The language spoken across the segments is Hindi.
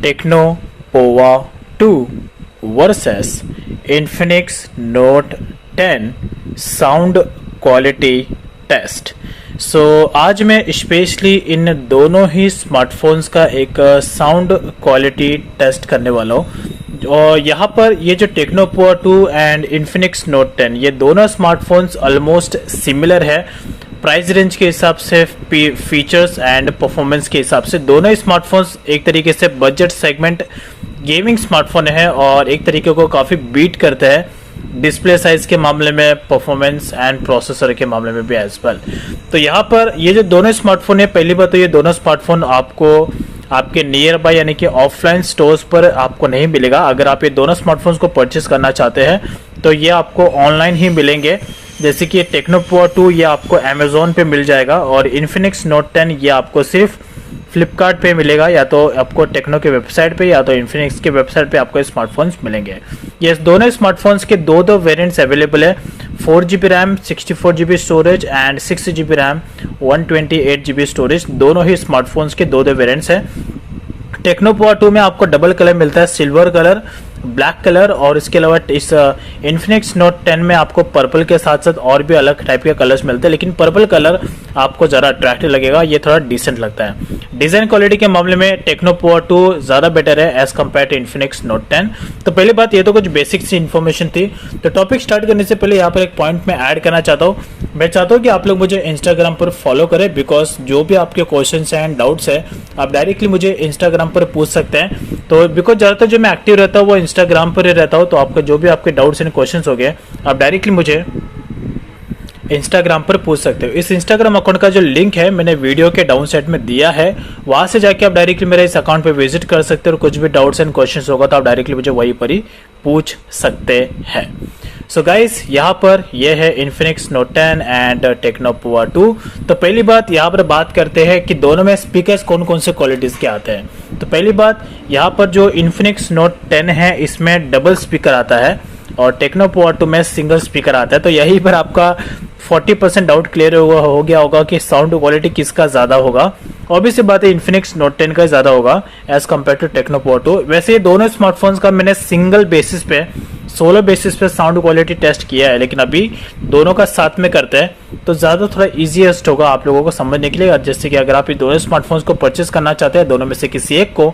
Techno Pova 2 versus Infinix Note 10 sound quality test. आज मैं स्पेशली इन दोनों ही स्मार्टफोन्स का एक साउंड क्वालिटी टेस्ट करने वाला हूँ। और यहाँ पर ये जो Tecno Pova 2 and Infinix Note 10 ये दोनों स्मार्टफोन्स ऑलमोस्ट सिमिलर है प्राइस रेंज के हिसाब से, फीचर्स एंड परफॉर्मेंस के हिसाब से। दोनों ही स्मार्टफोन्स एक तरीके से बजट सेगमेंट गेमिंग स्मार्टफोन है और एक तरीके को काफ़ी बीट करते हैं डिस्प्ले साइज के मामले में, परफॉर्मेंस एंड प्रोसेसर के मामले में भी एज वेल। तो यहाँ पर ये जो दोनों स्मार्टफोन है, पहली बात तो ये दोनों स्मार्टफोन आपको आपके नियर बाय यानी कि ऑफलाइन स्टोर्स पर आपको नहीं मिलेगा। अगर आप ये दोनों स्मार्टफोन्स को परचेस करना चाहते हैं तो ये आपको ऑनलाइन ही मिलेंगे। जैसे कि टेक्नो पोवा 2 ये आपको अमेजोन पे मिल जाएगा और इन्फिनिक्स नोट 10 ये आपको सिर्फ फ्लिपकार्ट पे मिलेगा, या तो आपको टेक्नो के वेबसाइट पे या तो इन्फिनिक्स के वेबसाइट पे आपको स्मार्टफोन्स मिलेंगे। ये दोनों स्मार्टफोन्स के दो वेरिएंट्स अवेलेबल है, 4GB RAM 64GB storage and 6GB RAM 128GB storage. दोनों ही स्मार्टफोन्स के दो वेरिएंट्स हैं। टेक्नो पोवा 2 में आपको डबल कलर मिलता है, सिल्वर कलर, ब्लैक कलर, और इसके अलावा इस इन्फिनिक्स नोट 10 में आपको पर्पल के साथ साथ और भी अलग टाइप के कलर्स मिलते हैं, लेकिन पर्पल कलर आपको ज़रा अट्रैक्टिव लगेगा, ये थोड़ा डिसेंट लगता है। डिज़ाइन क्वालिटी के मामले में टेक्नो पोवा 2 ज़्यादा बेटर है as compare to Infinix Note 10। तो पहली बात ये तो कुछ बेसिक सी इन्फॉर्मेशन थी। तो टॉपिक स्टार्ट करने से पहले यहाँ पर एक पॉइंट मैं ऐड करना चाहता हूँ। मैं चाहता हूँ कि आप लोग मुझे इंस्टाग्राम पर फॉलो करें, बिकॉज जो भी आपके क्वेश्चंस एंड डाउट्स है आप डायरेक्टली मुझे इंस्टाग्राम पर पूछ सकते हैं। तो बिकॉज ज़्यादातर जो मैं एक्टिव रहता हूँ वो इंस्टाग्राम पर ही रहता हूँ, तो आपका जो भी आपके डाउट्स एंड क्वेश्चंस हो गए आप डायरेक्टली मुझे इंस्टाग्राम पर पूछ सकते हो। इस इंस्टाग्राम अकाउंट का जो लिंक है मैंने वीडियो के डाउन साइड में दिया है, वहां से जाके आप डायरेक्टली मेरे इस अकाउंट पे विजिट कर सकते हो और कुछ भी डाउट्स एंड क्वेश्चंस होगा तो आप डायरेक्टली मुझे वहीं पर ही पूछ सकते हैं। सो गाइस, यहाँ पर यह है Infinix Note 10 and Tecno Pova 2। तो पहली बात यहाँ पर बात करते हैं कि दोनों में स्पीकर्स कौन कौन से क्वालिटीज़ के आते हैं। तो पहली बात यहाँ पर जो इन्फिनिक्स नोट 10 है इसमें डबल स्पीकर आता है और टेक्नो पोवा 2 में सिंगल स्पीकर आता है। तो यहीं पर आपका 40% डाउट क्लियर हो गया होगा कि साउंड क्वालिटी किसका ज़्यादा होगा। ऑब्वियसली बात है इन्फिनिक्स नोट 10 का ज़्यादा होगा as compare to Tecno Pova 2। वैसे ये दोनों स्मार्टफोन्स का मैंने सिंगल बेसिस पे, सोलो बेसिस पे साउंड क्वालिटी टेस्ट किया है, लेकिन अभी दोनों का साथ में करते हैं तो ज़्यादा थोड़ा ईजीएस्ट होगा आप लोगों को समझने के लिए। जैसे कि अगर आप ये दोनों स्मार्टफोन्स को परचेस करना चाहते हैं, दोनों में से किसी एक को,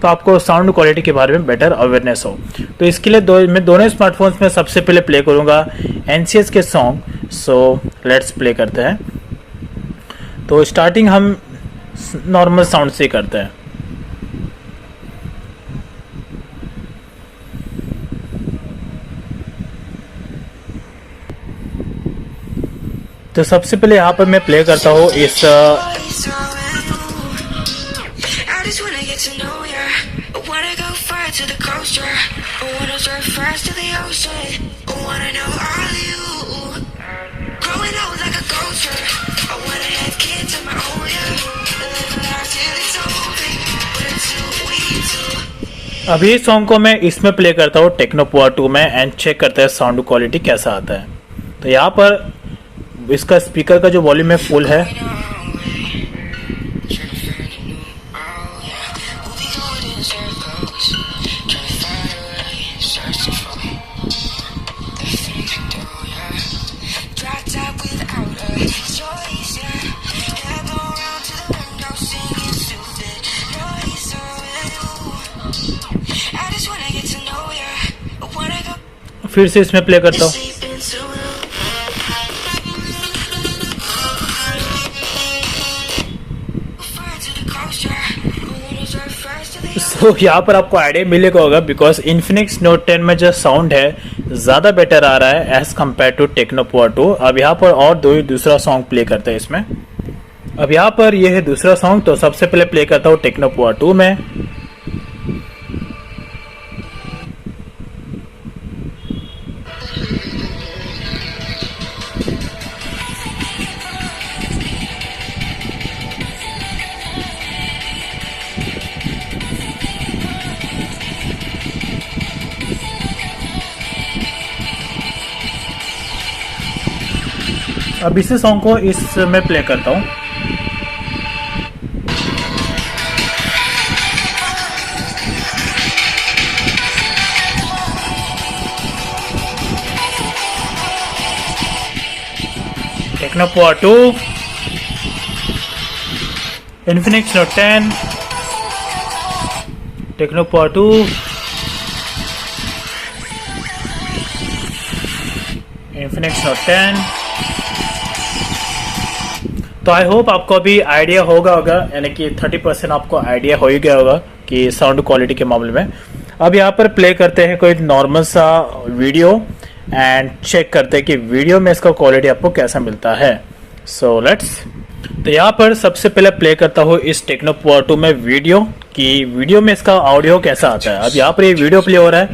तो आपको साउंड क्वालिटी के बारे में बेटर अवेयरनेस हो। तो इसके लिए मैं दोनों स्मार्टफोन्स में सबसे पहले प्ले करूँगा एनसीएस के सॉन्ग। सो लेट्स प्ले करते हैं। तो स्टार्टिंग हम नॉर्मल साउंड से करते हैं। तो सबसे पहले यहाँ पर मैं प्ले करता हूँ इस अभी सॉन्ग को मैं इसमें प्ले करता हूँ टेक्नो पोवा 2 में एंड चेक करते हैं साउंड क्वालिटी कैसा आता है। तो यहाँ पर इसका स्पीकर का जो वॉल्यूम है फुल है। फिर से इसमें प्ले करता हूँ। यहाँ पर आपको आइडिया मिलेगा होगा बिकॉज इन्फिनिक्स नोट 10 में जो साउंड है ज़्यादा बेटर आ रहा है as compare to Tecno Pova 2। अब यहाँ पर और दूसरा सॉन्ग प्ले करते हैं इसमें। अब यहाँ पर ये है दूसरा सॉन्ग। तो सबसे पहले प्ले करता हूँ टेक्नो पोवा 2 में। अब इसी सॉन्ग को इसमें प्ले करता हूँ। Techno Pova 2, Infinix Note 10, techno Pova 2, Infinix Note 10। तो आई होप आपको अभी आइडिया होगा यानी कि 30% आपको आइडिया हो ही गया होगा कि साउंड क्वालिटी के मामले में। अब यहाँ पर प्ले करते हैं कोई नॉर्मल सा वीडियो एंड चेक करते हैं कि वीडियो में इसका क्वालिटी आपको कैसा मिलता है। सो लेट्स, तो यहाँ पर सबसे पहले प्ले करता हूँ इस टेक्नो पोवा 2 में वीडियो कि वीडियो में इसका ऑडियो कैसा आता है। अब यहाँ पर ये वीडियो प्ले हो रहा है।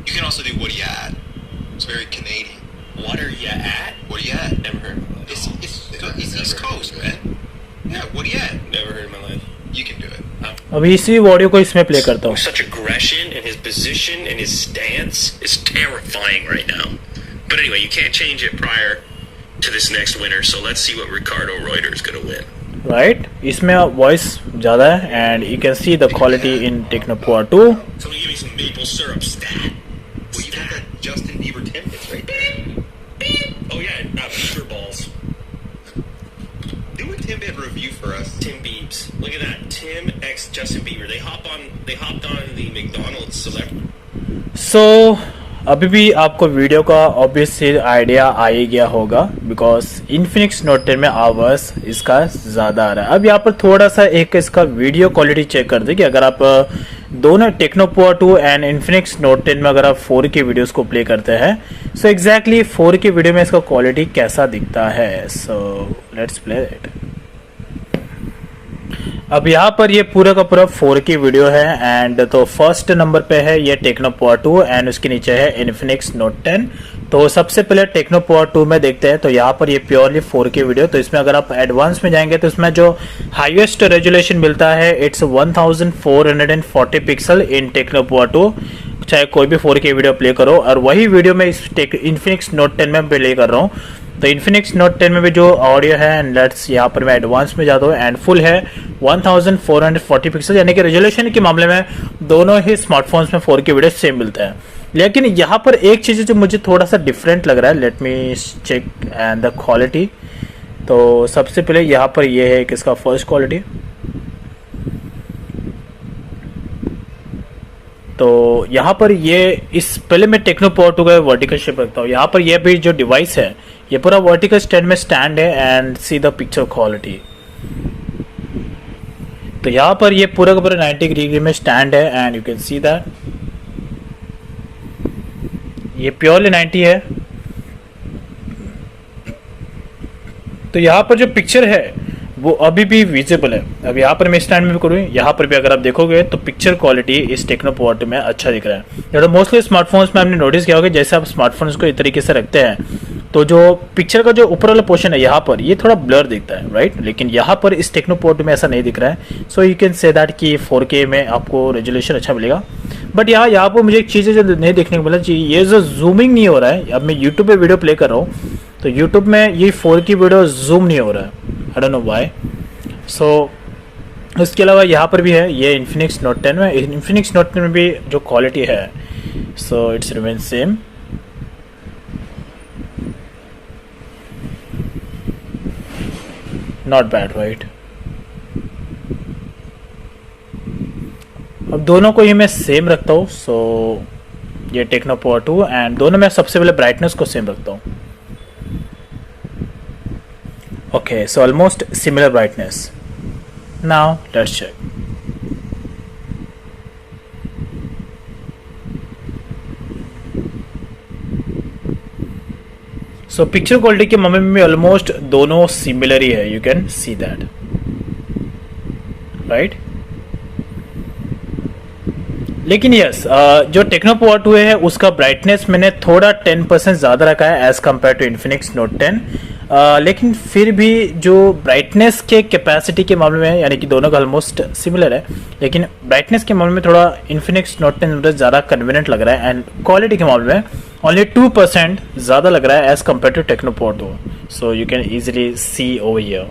You can also do what are you at? It's very Canadian. What are you at? What are you at? Never heard in my life. It's East Coast, man. Yeah, what are you at? Never heard in my life. You can do it. अभी इसी ऑडियो को इसमें प्ले करता हूँ। Such aggression and his position and his stance is terrifying right now. But anyway, you can't change it prior to this next winner. So let's see what Ricardo Reuter is going to win. Right? इसमें वॉइस ज़्यादा है and you can see the quality in Tecno Pova 2. Somebody give me some maple syrup stat. Well, you got that Justin Bieber Timbits right there. Oh yeah, Bieber balls. Do a Timbit review for us. Tim Biebs. Look at that. Tim x Justin Bieber. They hopped on the McDonald's celeb. So अभी भी आपको वीडियो का ऑब्वियसली आइडिया आ ही गया होगा बिकॉज इन्फिनिक्स नोट 10 में आवाज़ इसका ज़्यादा आ रहा है। अब यहाँ पर थोड़ा सा एक इसका वीडियो क्वालिटी चेक कर दे कि अगर आप दोनों techno Pova 2 and Infinix Note 10 में अगर आप 4 के वीडियोस को प्ले करते हैं सो एग्जैक्टली 4 के वीडियो में इसका क्वालिटी कैसा दिखता है। So let's play it. अब यहाँ पर ये पूरा का पूरा 4 की वीडियो है एंड तो फर्स्ट नंबर पे है ये टेक्नो पोवा 2 एंड उसके नीचे है इन्फिनिक्स नोट 10। तो सबसे पहले टेक्नो पोवा 2 में देखते हैं। तो यहाँ पर ये प्योरली 4 की वीडियो, तो इसमें अगर आप एडवांस में जाएंगे तो इसमें जो हाईएस्ट रेजोल्यूशन मिलता है it's 1440 pixel in techno Pova 2। चाहे कोई भी 4 की वीडियो प्ले करो और वही वीडियो में इस इन्फिनिक्स नोट 10 में प्ले कर रहा हूँ। तो इन्फिनिक्स नोट 10 में भी जो ऑडियो है एंड लेट्स यहाँ पर मैं एडवांस में जाता हूँ एंड फुल है 1440 पिक्सल, यानी कि रेजोल्यूशन के मामले में दोनों ही स्मार्टफोन्स में 4 की वीडियो सेम मिलता है। लेकिन यहाँ पर एक चीज़ जो मुझे थोड़ा सा डिफरेंट लग रहा है, let me check and the quality. तो सबसे पहले यहाँ पर ये है कि इसका फर्स्ट क्वालिटी, तो यहाँ पर ये इस पहले मैं टेक्नो पोवा 2 का वर्टिकल शेप रखता हूँ। यहाँ पर ये भी जो डिवाइस है ये पूरा वर्टिकल स्टैंड में स्टैंड है and see the picture quality. तो यहाँ पर ये पूरा का पूरा 90 डिग्री में स्टैंड है and you can see that ये प्योरली 90 है। तो यहाँ पर जो पिक्चर है वो अभी भी विजिबल है। अब यहाँ पर मैं स्टैंड में भी करूँ, यहाँ पर भी अगर आप देखोगे तो पिक्चर क्वालिटी इस टेक्नो पोवा 2 में अच्छा दिख रहा है। तो मोस्टली स्मार्टफोन्स में आपने नोटिस किया होगा जैसे आप स्मार्टफोन्स को इस तरीके से रखते हैं तो जो पिक्चर का जो ऊपर वाला पोर्शन है यहाँ पर ये थोड़ा ब्लर दिखता है, राइट। लेकिन यहाँ पर इस टेक्नो पोवा 2 में ऐसा नहीं दिख रहा है। सो यू कैन से दैट कि 4K में आपको रेजोल्यूशन अच्छा मिलेगा। बट यहाँ पर मुझे एक चीज़ है जो नहीं देखने को मिला, ये जो जूमिंग नहीं हो रहा है। अब मैं यूट्यूब पे वीडियो प्ले कर रहा हूँ तो यूट्यूब में ये 4 की वीडियो जूम नहीं हो रहा है, आई डोंट नो व्हाई। सो उसके अलावा यहाँ पर भी है ये इन्फिनिक्स नोट 10 में, इन्फिनिक्स नोट 10 में भी जो क्वालिटी है so it's remain same. Not bad, right. अब दोनों को ही मैं सेम रखता हूँ। सो ये टेक्नो पोवा 2 एंड दोनों में सबसे पहले ब्राइटनेस को सेम रखता हूँ। Okay, so almost similar brightness. Now let's check. So picture quality के मामले में ऑलमोस्ट दोनों सिमिलर ही है, you can see that, right. लेकिन यस जो टेक्नो पोवा 2 है उसका ब्राइटनेस मैंने थोड़ा 10% ज़्यादा रखा है as compare to Infinix Note 10। लेकिन फिर भी जो ब्राइटनेस के कैपेसिटी के मामले में यानी कि दोनों का ऑलमोस्ट सिमिलर है, लेकिन ब्राइटनेस के मामले में थोड़ा इन्फिनिक्स नोट 10 मुझे ज़्यादा कन्वीनियंट लग रहा है एंड क्वालिटी के मामले में ओनली 2% ज़्यादा लग रहा है as compare to Tecno Pova 2। So you can easily see over here.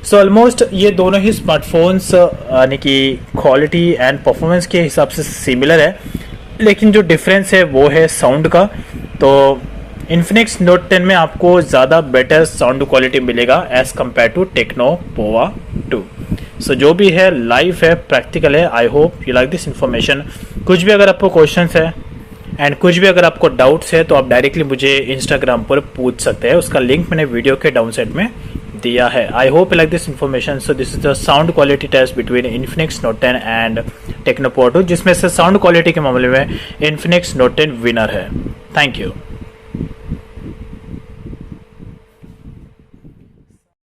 So almost ये दोनों ही स्मार्टफोन्स यानी कि क्वालिटी एंड परफॉर्मेंस के हिसाब से सिमिलर है, लेकिन जो डिफरेंस है वो है साउंड का। तो इन्फिनिक्स नोट 10 में आपको ज़्यादा बेटर साउंड क्वालिटी मिलेगा as compare to Tecno Pova 2। So जो भी है लाइव है, प्रैक्टिकल है। I hope you like this information. कुछ भी अगर आपको क्वेश्चंस है एंड कुछ भी अगर आपको डाउट्स है तो आप डायरेक्टली मुझे इंस्टाग्राम पर पूछ सकते हैं, उसका लिंक मैंने वीडियो के डाउन साइड में दिया है। I hope you like this information. So this is the sound quality test between Infinix Note 10 and Tecno Pova 2, जिसमें से साउंड क्वालिटी के मामले में इन्फिनिक्स नोट 10 विनर है। Thank you.